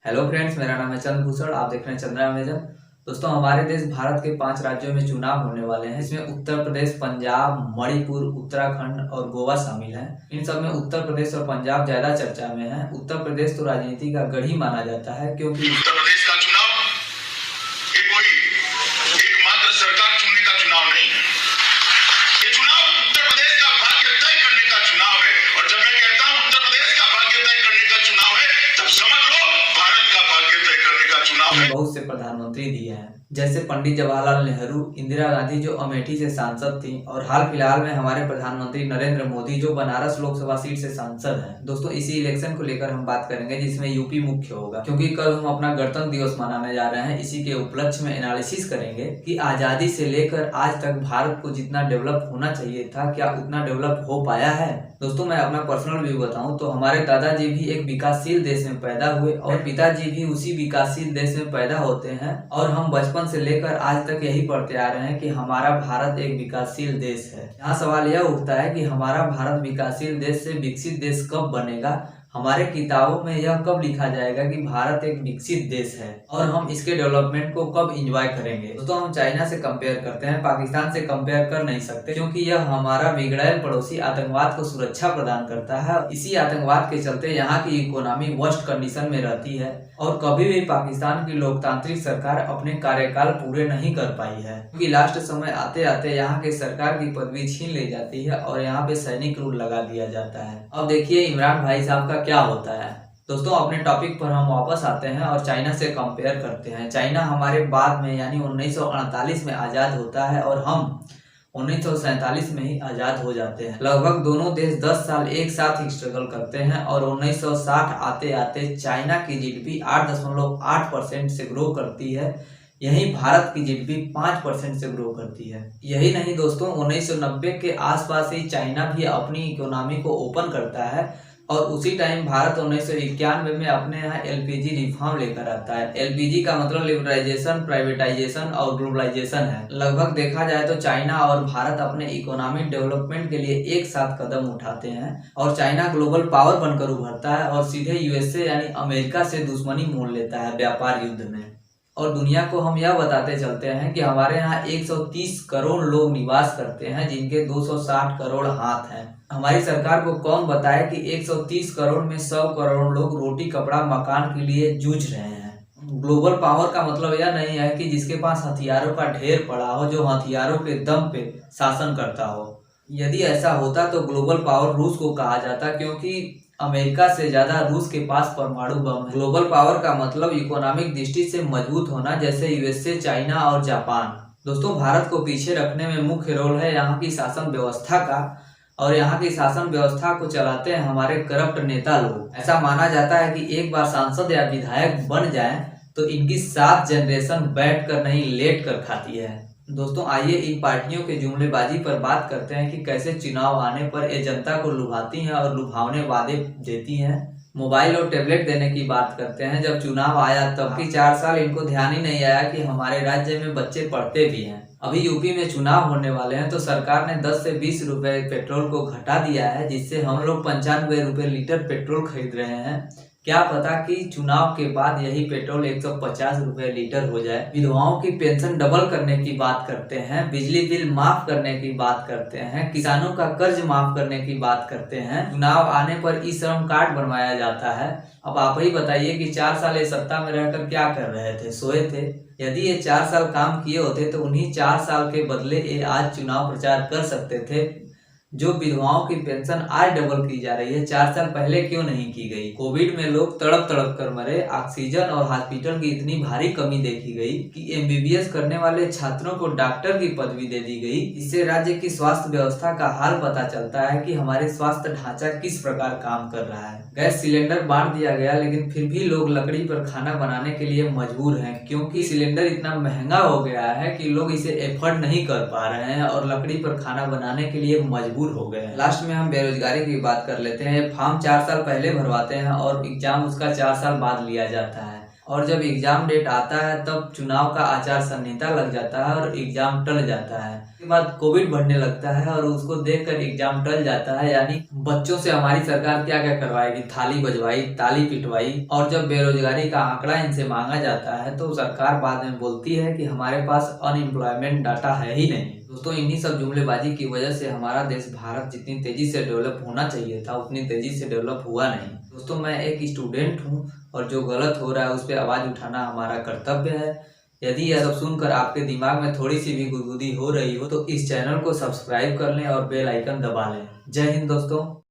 Hello friends, मेरा नाम है चंद्रभूषण। आप देख रहे हैं चंद्रा अमेजन। दोस्तों, हमारे देश भारत के 5 राज्यों में चुनाव होने वाले हैं। इसमें उत्तर प्रदेश, पंजाब, मणिपुर, उत्तराखंड और गोवा शामिल है। इन सब में उत्तर प्रदेश और पंजाब ज्यादा चर्चा में है। उत्तर प्रदेश तो राजनीति का गढ़ ही माना जाता है, क्योंकि उत्तर प्रदेश का चुनाव ये कोई एकमात्र सरकार चुनने का चुनाव नहीं है। ये चुनाव उत्तर प्रदेश का भाग्य तय करने का चुनाव है। और जब मैं कहता हूं उत्तर प्रदेश का भाग्य तय करने का चुनाव है, तब समझ लो भारत का भाग्य तय करने का चुनाव है। बहुत से प्रधानमंत्री दिए हैं, जैसे पंडित जवाहरलाल नेहरू, इंदिरा गांधी जो अमेठी से सांसद थी, और हाल फिलहाल में हमारे प्रधानमंत्री नरेंद्र मोदी जो बनारस लोकसभा सीट से सांसद हैं। दोस्तों, इसी इलेक्शन को लेकर हम बात करेंगे, जिसमें यूपी मुख्य होगा, क्योंकि कल हम अपना गणतंत्र दिवस मनाने जा रहे हैं। इसी के उपलक्ष्य में एनालिसिस करेंगे कि आजादी से लेकर आज तक भारत को जितना डेवलप होना चाहिए था, क्या उतना डेवलप हो पाया है। दोस्तों, मैं अपना पर्सनल व्यू बताऊं तो हमारे दादाजी भी एक विकासशील देश में पैदा हुए और पिताजी भी उसी विकासशील देश में पैदा होते हैं, और हम बचपन से लेकर आज तक यही पढ़ते आ रहे हैं कि हमारा भारत एक विकासशील देश है। यहाँ सवाल यह उठता है कि हमारा भारत विकासशील देश से विकसित देश कब बनेगा। हमारे किताबों में यह कब लिखा जाएगा कि भारत एक विकसित देश है, और हम इसके डेवलपमेंट को कब एंजॉय करेंगे। दोस्तों, हम चाइना से कंपेयर करते हैं, पाकिस्तान से कंपेयर कर नहीं सकते, क्योंकि यह हमारा बिगड़ैल पड़ोसी आतंकवाद को सुरक्षा प्रदान करता है। इसी आतंकवाद के चलते यहाँ की इकोनॉमी वर्स्ट कंडीशन में रहती है, और कभी भी पाकिस्तान की लोकतांत्रिक सरकार अपने कार्यकाल पूरे नहीं कर पाई है, क्योंकि लास्ट समय आते आते यहाँ के सरकार की पदवी छीन ली जाती है और यहाँ पे सैनिक रूल लगा दिया जाता है। अब देखिए इमरान भाई साहब का क्या होता है। दोस्तों, अपने टॉपिक पर हम वापस आते हैं और चाइना से कंपेयर करते हैं। चाइना हमारे बाद में यानी 1948 में आजाद होता है, और हम 1947 में ही आजाद हो जाते हैं। लगभग दोनों देश 10 साल एक साथ ही स्ट्रगल करते हैं, और 1960 आते आते चाइना की जीडीपी 8.8% से ग्रो करती है। यही भारत की जीडीपी 5% से ग्रो करती है। यही नहीं दोस्तों, 1990 के आसपास ही चाइना भी अपनी इकोनॉमी को ओपन करता है, और उसी टाइम भारत 1991 में अपने यहाँ एलपीजी रिफॉर्म लेकर आता है। एलपीजी का मतलब लिबरलाइजेशन, प्राइवेटाइजेशन और ग्लोबलाइजेशन है। लगभग देखा जाए तो चाइना और भारत अपने इकोनॉमिक डेवलपमेंट के लिए एक साथ कदम उठाते हैं, और चाइना ग्लोबल पावर बनकर उभरता है और सीधे यूएसए यानी अमेरिका से दुश्मनी मोल लेता है व्यापार युद्ध में। और दुनिया को हम यह बताते चलते हैं कि हमारे यहाँ 130 करोड़ लोग निवास करते हैं, जिनके 260 करोड़ हाथ हैं। हमारी सरकार को कौन बताए कि 130 करोड़ में 100 करोड़ लोग रोटी कपड़ा मकान के लिए जूझ रहे हैं। ग्लोबल पावर का मतलब यह नहीं है कि जिसके पास हथियारों का ढेर पड़ा हो, जो हथियारों के दम पे शासन करता हो। यदि ऐसा होता तो ग्लोबल पावर रूस को कहा जाता, क्योंकि अमेरिका से ज्यादा रूस के पास परमाणु बम है। ग्लोबल पावर का मतलब इकोनॉमिक दृष्टि से मजबूत होना, जैसे यूएसए, चाइना और जापान। दोस्तों, भारत को पीछे रखने में मुख्य रोल है यहाँ की शासन व्यवस्था का, और यहाँ की शासन व्यवस्था को चलाते हैं हमारे करप्ट नेता लोग। ऐसा माना जाता है कि एक बार सांसद या विधायक बन जाएं तो इनकी 7 जनरेशन बैठकर नहीं लेट कर खाती है। दोस्तों, आइए इन पार्टियों के जुमलेबाजी पर बात करते हैं कि कैसे चुनाव आने पर ये जनता को लुभाती हैं और लुभावने वादे देती हैं। मोबाइल और टेबलेट देने की बात करते हैं। जब चुनाव आया तब की 4 साल इनको ध्यान ही नहीं आया कि हमारे राज्य में बच्चे पढ़ते भी हैं। अभी यूपी में चुनाव होने वाले हैं, तो सरकार ने 10 से 20 रुपए पेट्रोल को घटा दिया है, जिससे हम लोग 95 रुपए लीटर पेट्रोल खरीद रहे हैं। क्या पता कि चुनाव के बाद यही पेट्रोल 150 रुपए लीटर हो जाए। विधवाओं की पेंशन डबल करने की बात करते हैं, बिजली बिल माफ करने की बात करते हैं, किसानों का कर्ज माफ करने की बात करते हैं। चुनाव आने पर ई श्रम कार्ड बनवाया जाता है। अब आप ही बताइए कि 4 साल ये सत्ता में रहकर क्या कर रहे थे? सोए थे। यदि ये 4 साल काम किए होते तो उन्हीं 4 साल के बदले ये आज चुनाव प्रचार कर सकते थे। जो विधवाओं की पेंशन आज डबल की जा रही है, 4 साल पहले क्यों नहीं की गई? कोविड में लोग तड़प तड़प कर मरे। ऑक्सीजन और हॉस्पिटल की इतनी भारी कमी देखी गई कि एमबीबीएस करने वाले छात्रों को डॉक्टर की पदवी दे दी गई। इससे राज्य की स्वास्थ्य व्यवस्था का हाल पता चलता है कि हमारे स्वास्थ्य ढांचा किस प्रकार काम कर रहा है। गैस सिलेंडर बांट दिया गया, लेकिन फिर भी लोग लकड़ी पर खाना बनाने के लिए मजबूर हैं, क्योंकि सिलेंडर इतना महंगा हो गया है कि लोग इसे एफर्ड नहीं कर पा रहे हैं और लकड़ी पर खाना बनाने के लिए मजबूर हो गए हैं। लास्ट में हम बेरोजगारी की बात कर लेते हैं। फॉर्म 4 साल पहले भरवाते हैं और एग्जाम उसका 4 साल बाद लिया जाता है, और जब एग्जाम डेट आता है तब चुनाव का आचार संहिता लग जाता है और एग्जाम टल जाता है। उसके बाद कोविड बढ़ने लगता है और उसको देखकर एग्जाम टल जाता है। यानी बच्चों से हमारी सरकार क्या क्या करवाएगी, थाली बजवाई, ताली पिटवाई। और जब बेरोजगारी का आंकड़ा इनसे मांगा जाता है तो सरकार बाद में बोलती है कि हमारे पास अनएम्प्लॉयमेंट डाटा है ही नहीं। दोस्तों, इन्हीं सब जुमलेबाजी की वजह से हमारा देश भारत जितनी तेजी से डेवलप होना चाहिए था उतनी तेजी से डेवलप हुआ नहीं। दोस्तों, मैं एक स्टूडेंट हूँ और जो गलत हो रहा है उस पर आवाज उठाना हमारा कर्तव्य है। यदि यह सब सुनकर आपके दिमाग में थोड़ी सी भी गुदगुदी हो रही हो तो इस चैनल को सब्सक्राइब कर लें और बेल आइकन दबा लें। जय हिंद दोस्तों।